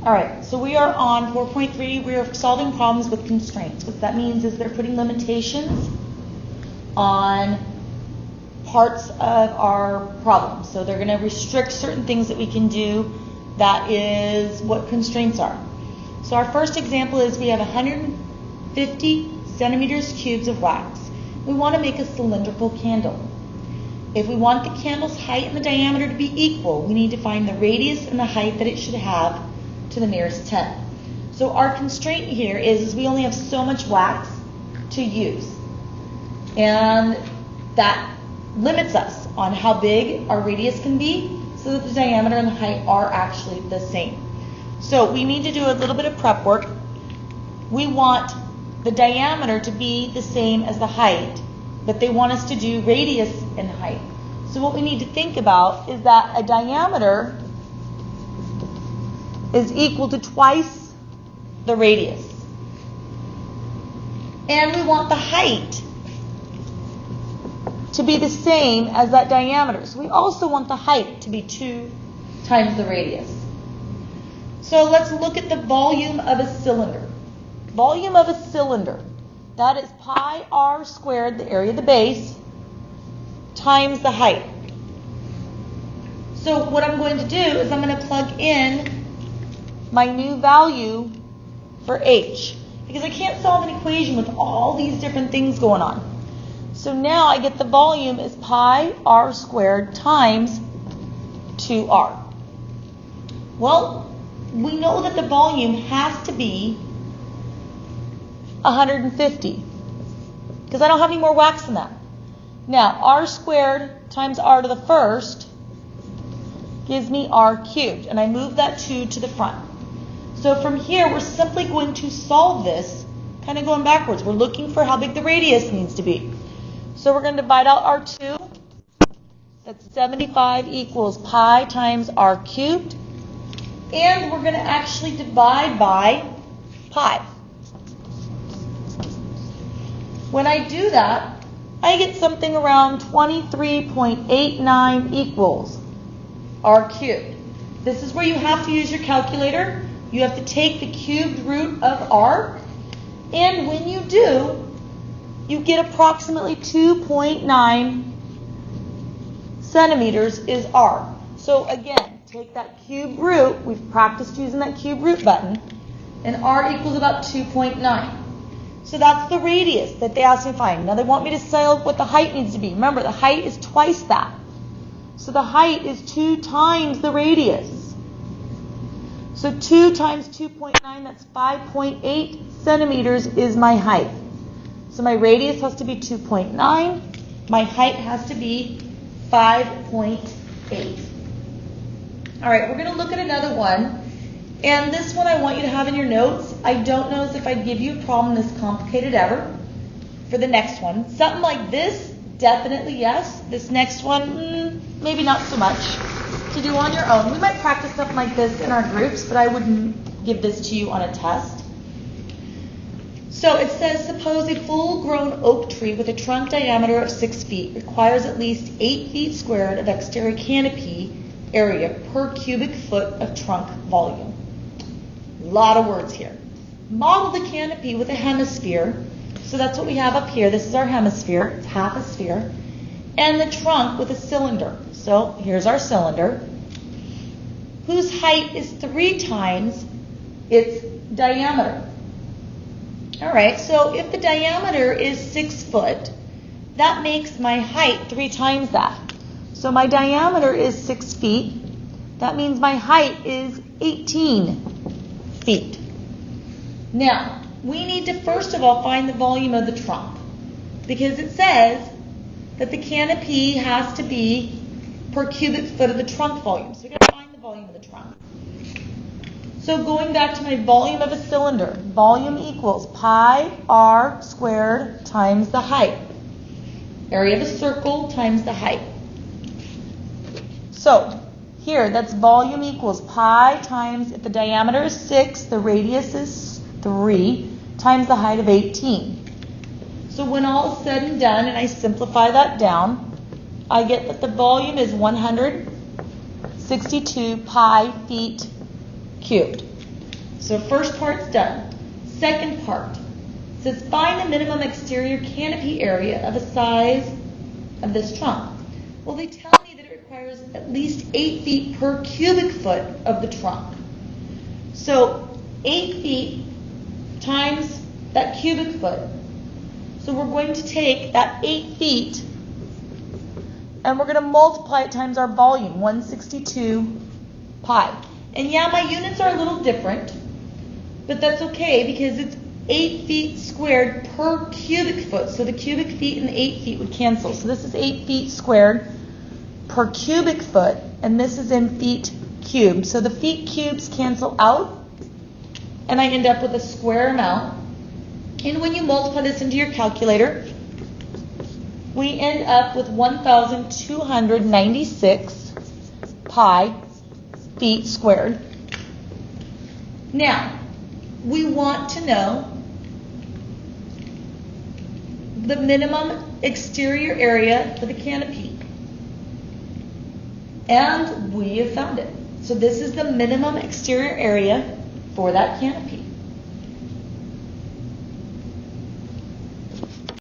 All right, so we are on 4.3. We are solving problems with constraints. What that means is they're putting limitations on parts of our problem. So they're going to restrict certain things that we can do. That is what constraints are. So our first example is we have 150 centimeters cubes of wax. We want to make a cylindrical candle. If we want the candle's height and the diameter to be equal, we need to find the radius and the height that it should have to the nearest 10. So our constraint here is we only have so much wax to use. And that limits us on how big our radius can be so that the diameter and the height are actually the same. So we need to do a little bit of prep work. We want the diameter to be the same as the height, but they want us to do radius and height. So what we need to think about is that a diameter is equal to twice the radius. And we want the height to be the same as that diameter. So we also want the height to be 2 times the radius. So let's look at the volume of a cylinder. Volume of a cylinder, that is pi r squared, the area of the base, times the height. So what I'm going to do is I'm going to plug in my new value for h, because I can't solve an equation with all these different things going on. So now I get the volume is pi r squared times 2r. Well, we know that the volume has to be 150, because I don't have any more wax than that. Now, r squared times r to the first gives me r cubed, and I move that 2 to the front. So from here, we're simply going to solve this, kind of going backwards. We're looking for how big the radius needs to be. So we're going to divide out r2. That's 75 equals pi times r cubed. And we're going to actually divide by pi. When I do that, I get something around 23.89 equals r cubed. This is where you have to use your calculator. You have to take the cubed root of r, and when you do, you get approximately 2.9 centimeters is r. So again, take that cube root, we've practiced using that cube root button, and r equals about 2.9. So that's the radius that they asked me to find. Now they want me to say what the height needs to be. Remember, the height is twice that. So the height is 2 times the radius. So 2 times 2.9, that's 5.8 centimeters is my height. So my radius has to be 2.9. My height has to be 5.8. All right, we're going to look at another one. And this one I want you to have in your notes. I don't know if I'd give you a problem this complicated ever for the next one. Something like this, definitely yes. This next one, maybe not so much. To do on your own. We might practice something like this in our groups, but I wouldn't give this to you on a test. So it says, suppose a full-grown oak tree with a trunk diameter of 6 feet requires at least 8 feet squared of exterior canopy area per cubic foot of trunk volume. A lot of words here. Model the canopy with a hemisphere. So that's what we have up here. This is our hemisphere. It's half a sphere. And the trunk with a cylinder. So here's our cylinder, whose height is 3 times its diameter. All right, so if the diameter is 6 foot, that makes my height 3 times that. So my diameter is 6 feet. That means my height is 18 feet. Now, we need to first of all find the volume of the trunk, because it says that the canopy has to be per cubic foot of the trunk volume. So we're going to find the volume of the trunk. So going back to my volume of a cylinder, volume equals pi r squared times the height. Area of a circle times the height. So here, that's volume equals pi times, if the diameter is 6, the radius is 3, times the height of 18. So when all is said and done, and I simplify that down, I get that the volume is 162 pi feet cubed. So first part's done. Second part says find the minimum exterior canopy area of a size of this trunk. Well, they tell me that it requires at least 8 feet per cubic foot of the trunk. So 8 feet times that cubic foot. So we're going to take that 8 feet and we're going to multiply it times our volume, 162 pi. And yeah, my units are a little different, but that's okay because it's 8 feet squared per cubic foot. So the cubic feet and the 8 feet would cancel. So this is 8 feet squared per cubic foot, and this is in feet cubed. So the feet cubes cancel out, and I end up with a square amount. And when you multiply this into your calculator, we end up with 1,296 pi feet squared. Now, we want to know the minimum exterior area for the canopy. And we have found it. So this is the minimum exterior area for that canopy.